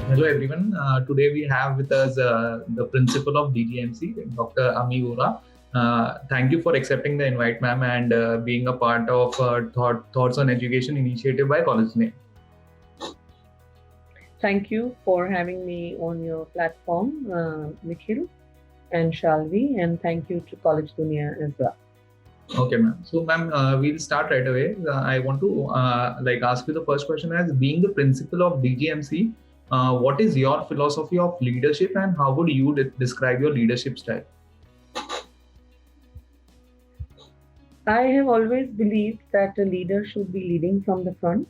Hello everyone. Today we have with us the principal of DGMC, Dr.Amee Vora. Thank you for accepting the invite, ma'am, and being a part of Thoughts on Education initiative by Collegedunia. Thank you for having me on your platform, Nikhil and Shalvi, and thank you to Collegedunia as well. Okay, ma'am. So, ma'am, we'll start right away. I want to ask you the first question as being the principal of DGMC. What is your philosophy of leadership, and how would you describe your leadership style? I have always believed that a leader should be leading from the front,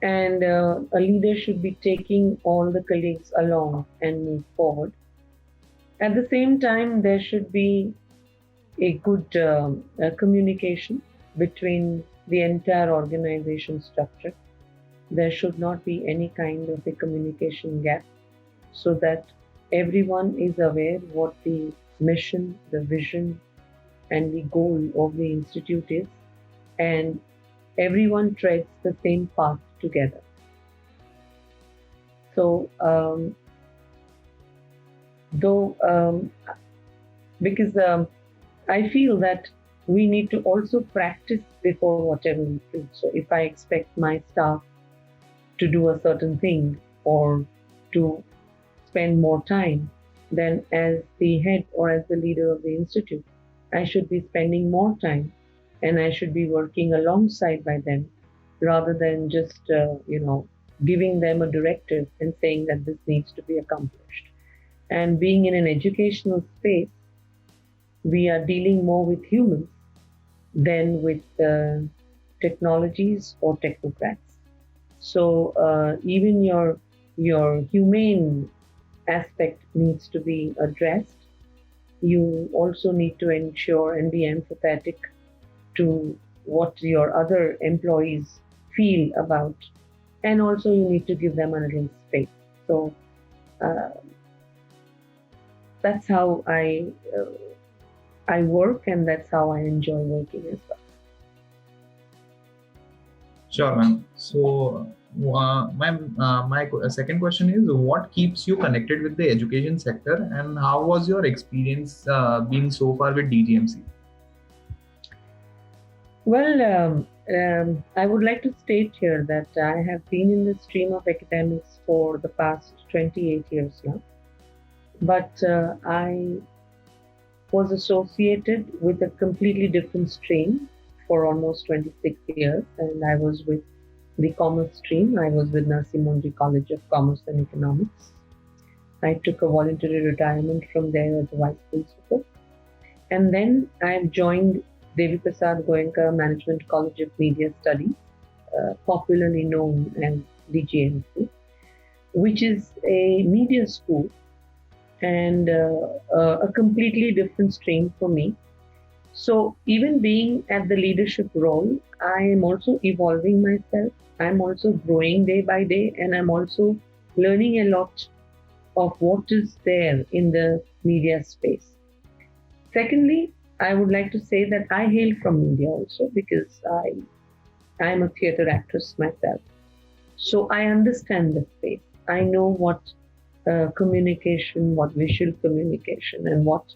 and a leader should be taking all the colleagues along and move forward. At the same time, there should be a good communication between the entire organization structure. There should not be any kind of a communication gap, so that everyone is aware what the mission, the vision, and the goal of the institute is, and everyone treads the same path together. So, because I feel that we need to also practice before whatever we do. So, if I expect my staff to do a certain thing or to spend more time, then as the head or as the leader of the institute, I should be spending more time and I should be working alongside by them rather than just, giving them a directive and saying that this needs to be accomplished. And being in an educational space, we are dealing more with humans than with technologies or technocrats. So even your humane aspect needs to be addressed. You also need to ensure and be empathetic to what your other employees feel about, and also you need to give them a little space. So that's how I work, and that's how I enjoy working as well. Sure, ma'am. So, my second question is, what keeps you connected with the education sector, and how was your experience being so far with DGMC? Well, I would like to state here that I have been in the stream of academics for the past 28 years now. But I was associated with a completely different stream for almost 26 years, and I was with the commerce stream. I was with Narsimondri College of Commerce and Economics. I took a voluntary retirement from there as a vice principal. And then I joined Devi Prasad Goenka Management College of Media Studies, popularly known as DGMC, which is a media school and a completely different stream for me. So even being at the leadership role, I am also evolving myself. I'm also growing day by day, and I'm also learning a lot of what is there in the media space. Secondly, I would like to say that I hail from media also, because I am a theatre actress myself. So I understand the space. I know what communication, what visual communication, and what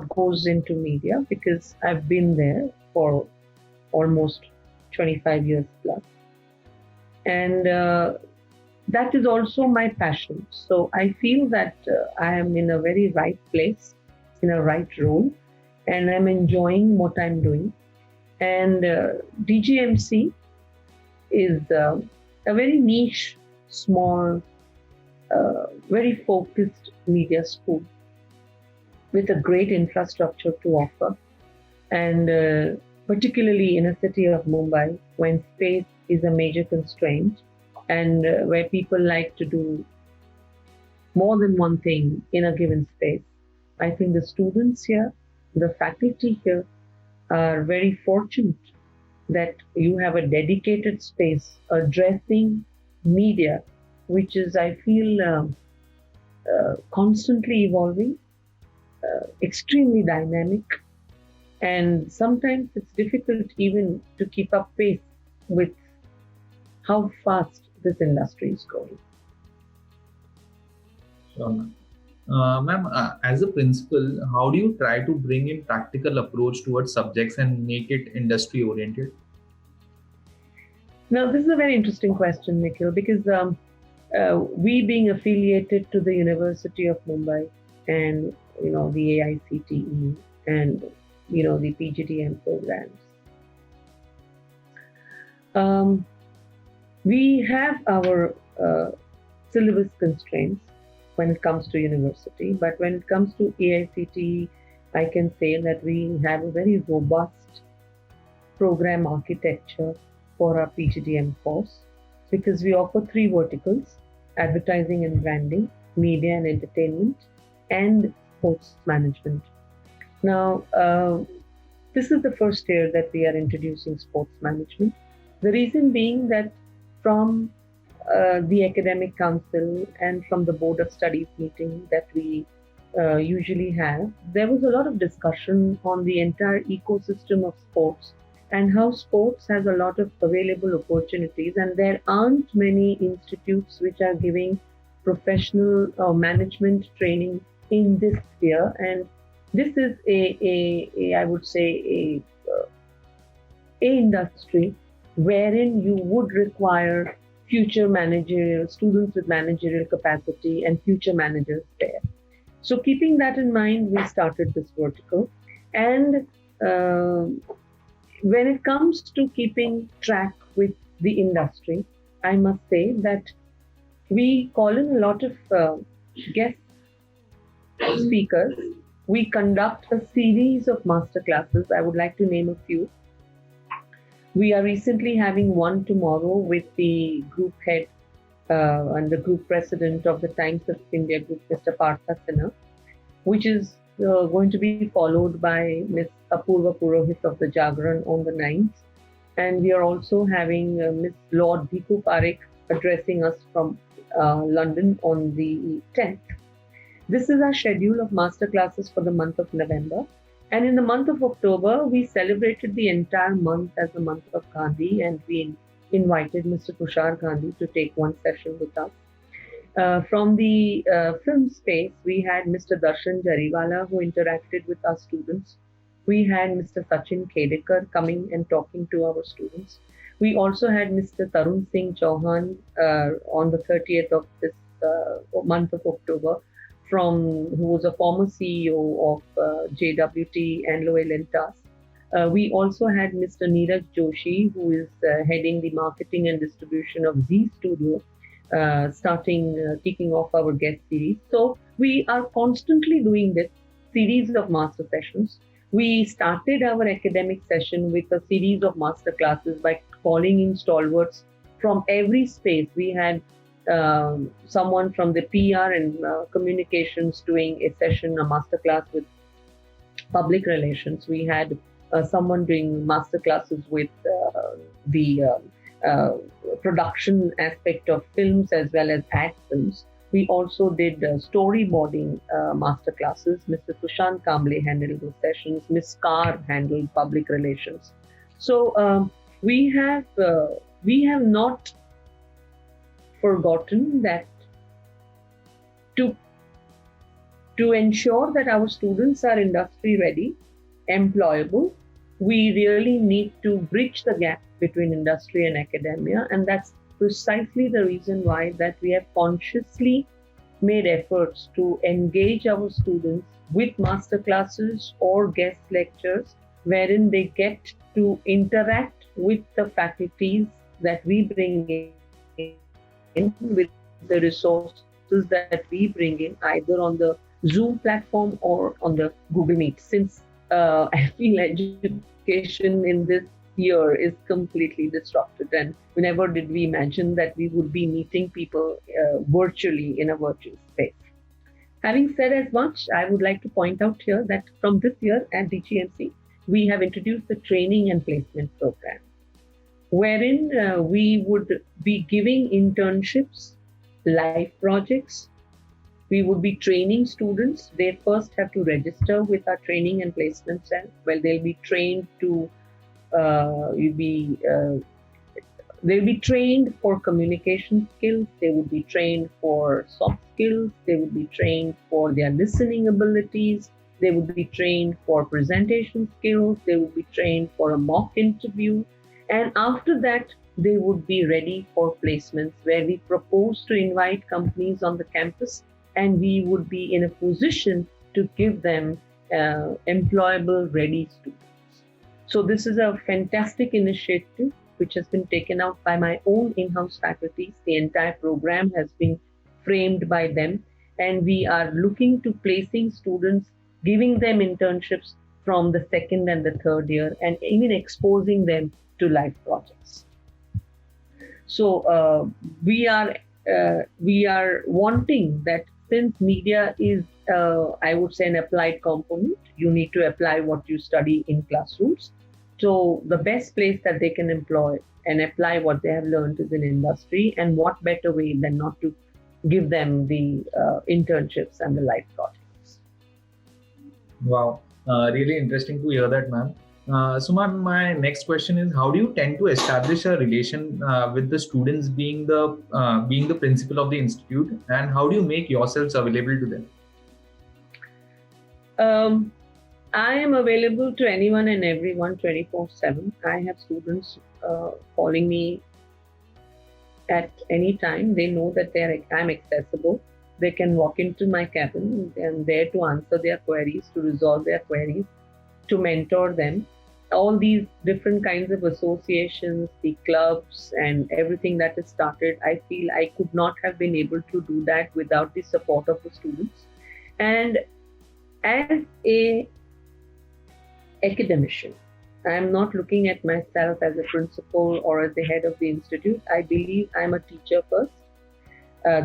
goes into media, because I've been there for almost 25 years plus. And that is also my passion. So I feel that I am in a very right place, in a right role, and I'm enjoying what I'm doing. And DGMC is a very niche, small, very focused media school with a great infrastructure to offer. And particularly in a city of Mumbai, when space is a major constraint, and where people like to do more than one thing in a given space, I think the students here, the faculty here, are very fortunate that you have a dedicated space addressing media, which is, I feel, constantly evolving, extremely dynamic, and sometimes it's difficult even to keep up pace with how fast this industry is growing. Sure, ma'am. Ma'am, as a principal, how do you try to bring in practical approach towards subjects and make it industry oriented? Now, this is a very interesting question, Nikhil, because we being affiliated to the University of Mumbai and the AICTE and the PGDM programs, we have our syllabus constraints when it comes to university, but when it comes to AICTE, I can say that we have a very robust program architecture for our PGDM course, because we offer 3 verticals: advertising and branding, media and entertainment, and sports management. Now, this is the first year that we are introducing sports management. The reason being that from the academic council and from the board of studies meeting that we usually have, there was a lot of discussion on the entire ecosystem of sports and how sports has a lot of available opportunities, and there aren't many institutes which are giving professional management training in this sphere. And this is I would say a industry wherein you would require future managerial students with managerial capacity and future managers there. So keeping that in mind, we started this vertical. And when it comes to keeping track with the industry, I must say that we call in a lot of guest speakers. We conduct a series of masterclasses. I would like to name a few. We are recently having one tomorrow with the group head and the group president of the Times of India Group, Mr. Partha Sinha, which is going to be followed by Ms. Apurva Purohit of the Jagran on the 9th. And we are also having Ms. Lord Bhiku Parekh addressing us from London on the 10th. This is our schedule of masterclasses for the month of November. And in the month of October, we celebrated the entire month as the month of Gandhi, and we invited Mr. Tushar Gandhi to take one session with us. From the film space, we had Mr. Darshan Jariwala, who interacted with our students. We had Mr. Sachin Khedekar coming and talking to our students. We also had Mr. Tarun Singh Chauhan on the 30th of this month of October, who was a former CEO of JWT and Loy Lentas. We also had Mr. Neeraj Joshi, who is heading the marketing and distribution of Z Studio, kicking off our guest series. So we are constantly doing this series of master sessions. We started our academic session with a series of master classes by calling in stalwarts from every space. We had someone from the PR and communications doing a session, a master class with public relations. We had someone doing master classes with the production aspect of films as well as ad films. We also did storyboarding master classes. Mr. Sushant Kamble handled those sessions. Ms. Carr handled public relations. So we have not forgotten that to ensure that our students are industry ready, employable, we really need to bridge the gap between industry and academia, and that's precisely the reason why that we have consciously made efforts to engage our students with master classes or guest lectures wherein they get to interact with the faculties that we bring in, with the resources that we bring in, either on the Zoom platform or on the Google Meet. Since I feel education in this year is completely disrupted, and we never did we imagine that we would be meeting people virtually in a virtual space. Having said as much, I would like to point out here that from this year at DGMC, we have introduced the training and placement program, wherein we would be giving internships, life projects. We would be training students. They first have to register with our training and placement cell. Well, they'll be trained to be they'll be trained for communication skills, they would be trained for soft skills, they would be trained for their listening abilities, they would be trained for presentation skills, they would be trained for a mock interview, and after that, they would be ready for placements where we propose to invite companies on the campus and we would be in a position to give them employable ready students. So this is a fantastic initiative which has been taken out by my own in-house faculties. The entire program has been framed by them, and we are looking to placing students, giving them internships from the second and the third year, and even exposing them to life projects. So we are wanting that, since media is, I would say, an applied component, you need to apply what you study in classrooms. So the best place that they can employ and apply what they have learned is in industry, and what better way than not to give them the internships and the life projects. Wow, really interesting to hear that, ma'am. So ma'am, my next question is, how do you tend to establish a relation with the students being the principal of the institute, and how do you make yourselves available to them? I am available to anyone and everyone 24/7. I have students calling me at any time. They know that I'm accessible. They can walk into my cabin. I'm there to answer their queries, to resolve their queries, to mentor them. All these different kinds of associations, the clubs and everything that is started, I feel I could not have been able to do that without the support of the students. And as a academician, I am not looking at myself as a principal or as the head of the institute. I believe I'm a teacher first.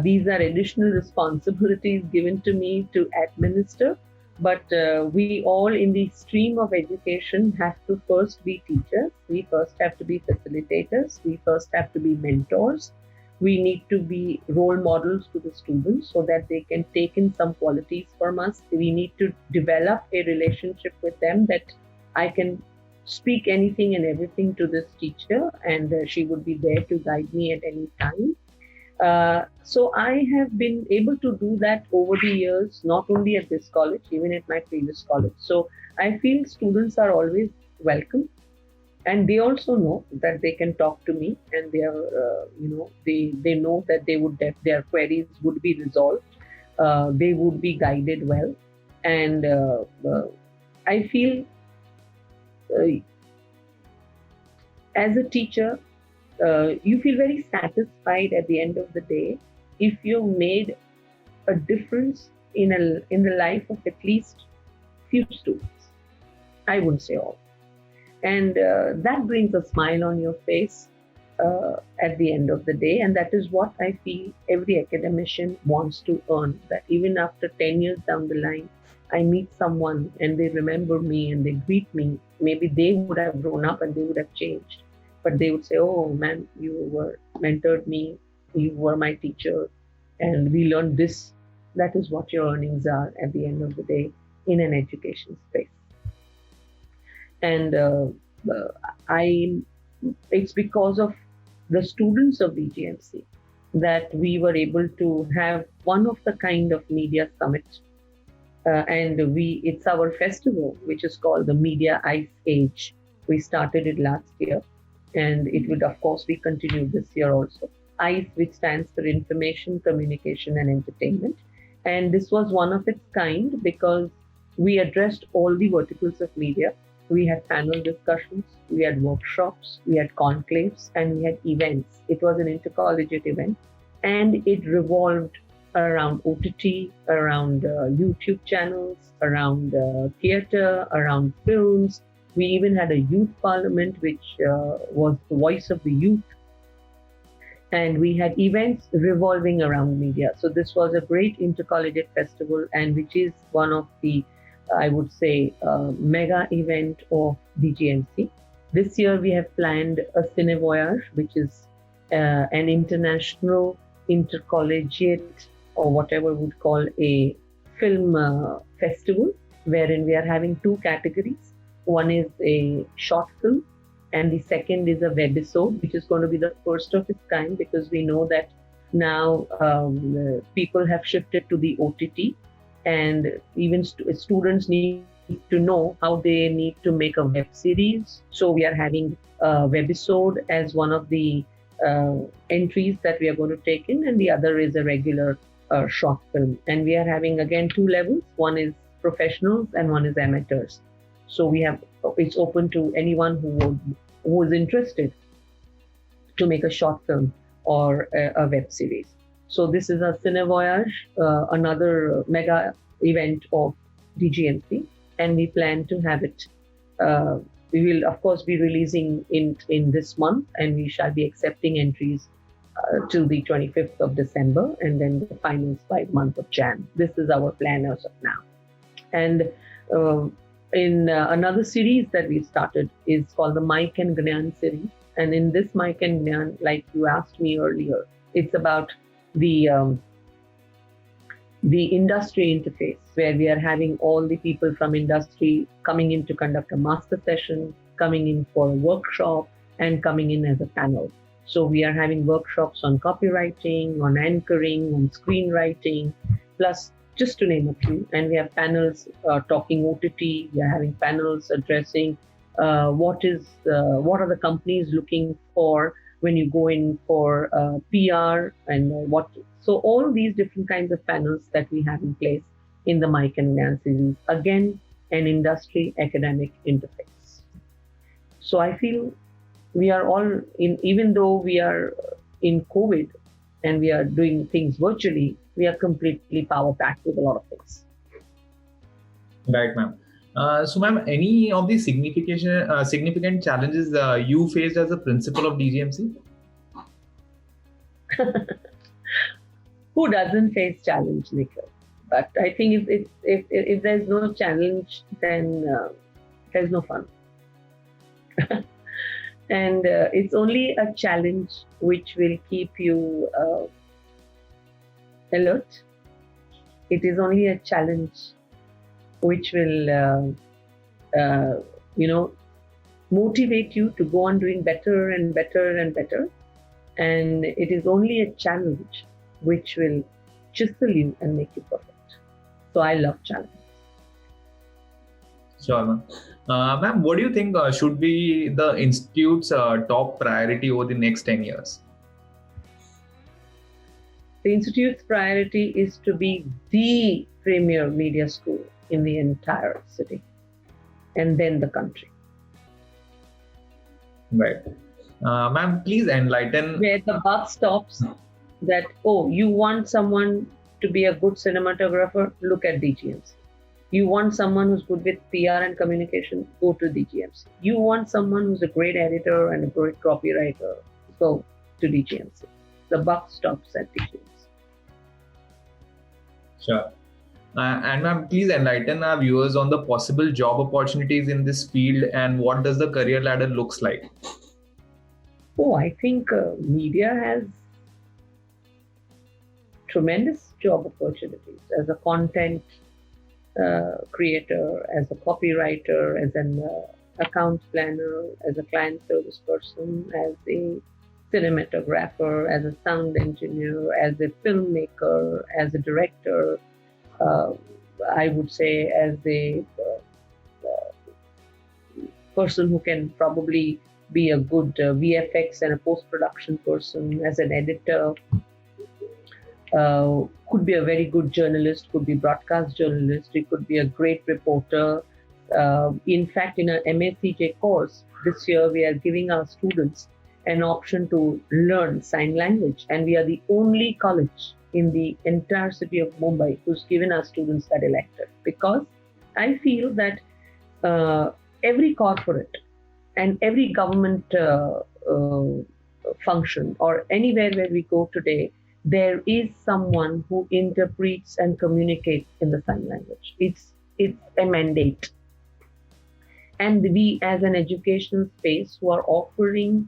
These are additional responsibilities given to me to administer, but we all in the stream of education have to first be teachers. We first have to be facilitators. We first have to be mentors. We need to be role models to the students so that they can take in some qualities from us. We need to develop a relationship with them that I can speak anything and everything to this teacher, and she would be there to guide me at any time. So I have been able to do that over the years, not only at this college, even at my previous college. So I feel students are always welcome, and they also know that they can talk to me, and they are, they know that their queries would be resolved, they would be guided well, and I feel as a teacher, you feel very satisfied at the end of the day if you made a difference in the life of at least few students. I wouldn't say all. And that brings a smile on your face at the end of the day. And that is what I feel every academician wants to earn, that even after 10 years down the line, I meet someone and they remember me and they greet me. Maybe they would have grown up and they would have changed, but they would say, "Oh man, you were mentored me, you were my teacher, and we learned this." That is what your earnings are at the end of the day in an education space. And it's because of the students of DGMC that we were able to have one of the kind of media summit. And it's our festival, which is called the Media Ice Age. We started it last year, and it would of course be continued this year also. ICE, which stands for Information, Communication and Entertainment. And this was one of its kind because we addressed all the verticals of media. We had panel discussions, we had workshops, we had conclaves, and we had events. It was an intercollegiate event, and it revolved around OTT, around YouTube channels, around theatre, around films. We even had a youth parliament, which was the voice of the youth. And we had events revolving around media. So this was a great intercollegiate festival, and which is one of the, I would say, mega event of DGMC. This year we have planned a Cine Voyage, which is an international intercollegiate, or whatever we would call a film festival, wherein we are having two categories. One is a short film And the second is a webisode, which is going to be the first of its kind, because we know that now people have shifted to the OTT, and even students need to know how they need to make a web series. So we are having a webisode as one of the entries that we are going to take in, and the other is a regular short film. And we are having again two levels. One is professionals and one is amateurs. So it's open to anyone who is interested to make a short film or a web series. So this is a Cine Voyage, another mega event of DGMC, and we plan to have it. We will, of course, be releasing in this month, and we shall be accepting entries till the 25th of December, and then the finals by the month of Jan. This is our plan as of now. And in another series that we started is called the Mike and Gnan series. And in this Mike and Gnan, like you asked me earlier, it's about the industry interface, where we are having all the people from industry coming in to conduct a master session, coming in for a workshop, and coming in as a panel. So we are having workshops on copywriting, on anchoring, on screenwriting, plus just to name a few. And we have panels talking OTT. We are having panels addressing what are the companies looking for when you go in for PR, and what. So all these different kinds of panels that we have in place in the Mike and Gnan series, again, an industry academic interface. So I feel we are all even though we are in COVID and we are doing things virtually, we are completely power packed with a lot of things. Right, ma'am. So, ma'am, any of the significant challenges you faced as a principal of DGMC? Who doesn't face challenge, Nikhil? But I think if there's no challenge, then there's no fun. And it's only a challenge which will keep you alert. It is only a challenge which will, motivate you to go on doing better and better and better. And it is only a challenge which will chisel you and make you perfect. So I love challenges. Sure, ma'am. Ma'am, what do you think should be the Institute's top priority over the next 10 years? The Institute's priority is to be the premier media school in the entire city, and then the country. Right. Ma'am, please enlighten. Where the buck stops, that, you want someone to be a good cinematographer, look at DGMC. You want someone who's good with PR and communication, go to DGMC. You want someone who's a great editor and a great copywriter, go to DGMC. The buck stops at DGMC. Sure. And ma'am, please enlighten our viewers on the possible job opportunities in this field and what does the career ladder looks like? I think media has tremendous job opportunities as a content creator, as a copywriter, as an account planner, as a client service person, as a cinematographer, as a sound engineer, as a filmmaker, as a director. I would say as a person who can probably be a good VFX and a post-production person, as an editor, could be a very good journalist, could be broadcast journalist, he could be a great reporter. In fact, in our MACJ course, this year we are giving our students an option to learn sign language, and we are the only college in the entire city of Mumbai who's given our students that elective, because I feel that every corporate and every government function or anywhere where we go today, there is someone who interprets and communicates in the sign language. It's a mandate. And we, as an educational space who are offering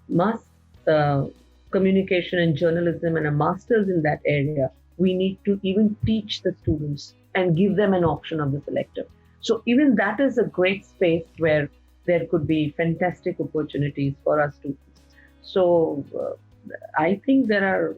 mass communication and journalism and a master's in that area, we need to even teach the students and give them an option of this elective. So even that is a great space where there could be fantastic opportunities for us to. So I think there are.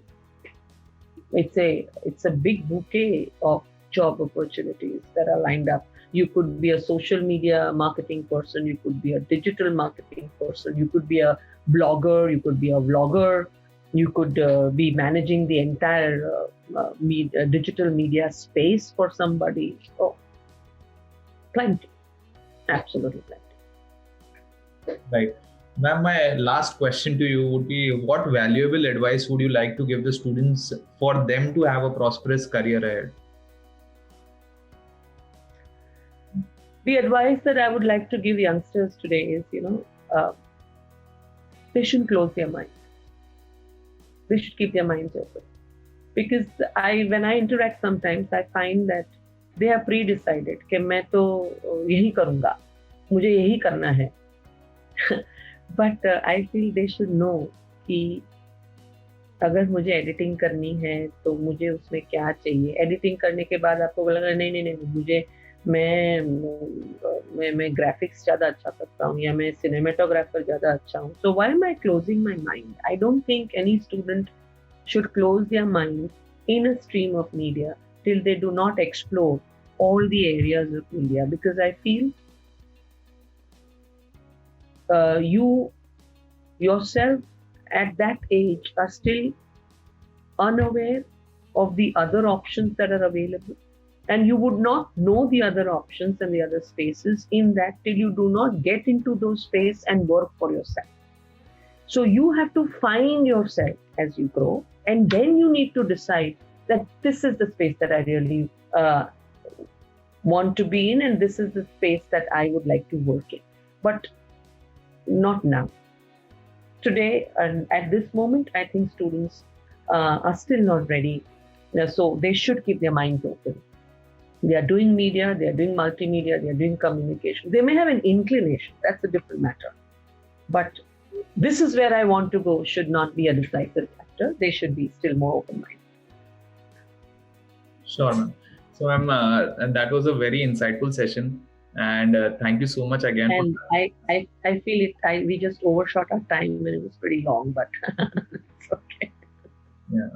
It's a big bouquet of job opportunities that are lined up. You could be a social media marketing person. You could be a digital marketing person. You could be a blogger. You could be a vlogger. You could be managing the entire digital media space for somebody. Oh, plenty. Absolutely plenty. Right. Ma'am, my last question to you would be, what valuable advice would you like to give the students for them to have a prosperous career ahead? The advice that I would like to give youngsters today is, they shouldn't close their mind. They should keep their minds open. Because when I interact sometimes, I find that they are pre-decided कि मैं तो यही करूँगा, मुझे यही करना है. But I feel they should know कि अगर मुझे एडिटिंग करनी है तो मुझे उसमें क्या चाहिए. एडिटिंग करने के बाद आपको लगा नहीं मुझे मैं ग्राफिक्स ज़्यादा अच्छा करता हूँ या मैं सिनेमेटोग्राफर ज़्यादा अच्छा हूँ. So why am I closing my mind? I don't think any student should close their mind in a stream of media till they do not explore all the areas of media, because I feel you yourself at that age are still unaware of the other options that are available, and you would not know the other options and the other spaces in that till you do not get into those space and work for yourself. So you have to find yourself as you grow, and then you need to decide that this is the space that I really want to be in, and this is the space that I would like to work in. But not now. Today, and at this moment, I think students are still not ready. So they should keep their minds open. They are doing media, they are doing multimedia, they are doing communication. They may have an inclination, that's a different matter. But this is where I want to go should not be a decisive factor. They should be still more open-minded. Sure, ma'am. So, ma'am, and that was a very insightful session. And thank you so much again. And I feel it. We just overshot our time and it was pretty long, but it's okay. Yeah.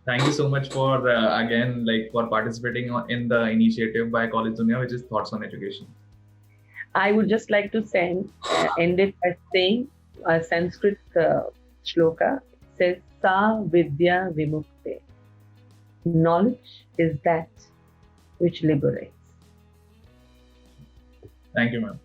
Thank you so much for again, for participating in the initiative by Collegedunia, which is Thoughts on Education. I would just like to end it by saying a Sanskrit shloka. It says, Sa Vidya Vimukte. Knowledge is that which liberates. Thank you, ma'am.